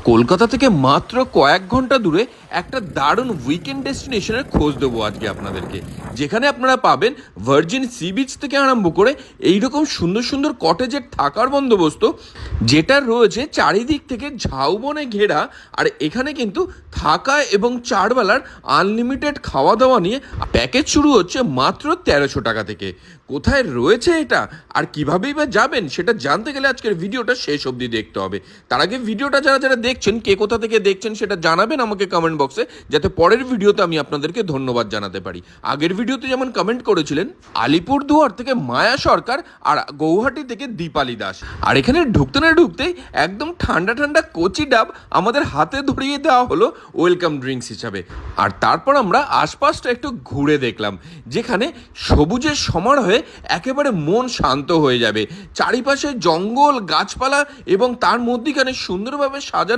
কলকাতা থেকে মাত্র কয়েক ঘন্টা দূরে একটা দারুণ উইকেন্ড ডেস্টিনেশনের খোঁজ দেবো আজকে আপনাদেরকে, যেখানে আপনারা পাবেন ভার্জিন সি বিচ থেকে আরম্ভ করে এইরকম সুন্দর সুন্দর কটেজের থাকার বন্দোবস্ত, যেটা রয়েছে চারিদিক থেকে ঝাউবনে ঘেরা। আর এখানে কিন্তু থাকা এবং 4 বেলার আনলিমিটেড খাওয়া দাওয়া নিয়ে প্যাকেজ শুরু হচ্ছে মাত্র 1300 টাকা থেকে। কোথায় রয়েছে এটা আর কীভাবেই বা যাবেন সেটা জানতে গেলে আজকের ভিডিওটা শেষ অবধি দেখতে হবে। তার আগে ভিডিওটা যারা যারা দেখছেন, কে কোথা থেকে দেখছেন সেটা জানাবেন আমাকে কমেন্ট বক্সে, যাতে পরের ভিডিওতে আমি আপনাদেরকে ধন্যবাদ জানাতে পারি। আগের ভিডিওতে যেমন কমেন্ট করেছিলেন আলিপুরদুয়ার থেকে মায়া সরকার আর গৌহাটি থেকে দীপালি দাস। আর এখানে ঢুকতে না ঢুকতেই একদম ঠান্ডা ঠান্ডা কচি ডাব আমাদের হাতে ধরিয়ে দেওয়া হলো ওয়েলকাম ড্রিঙ্কস হিসাবে। আর তারপর আমরা আশপাশটা একটু ঘুরে দেখলাম, যেখানে সবুজের সমারোহে একেবারে মন শান্ত হয়ে যাবে। চারিপাশে জঙ্গল, গাছপালা এবং তার মধ্যিখানে সুন্দরভাবে সাজানো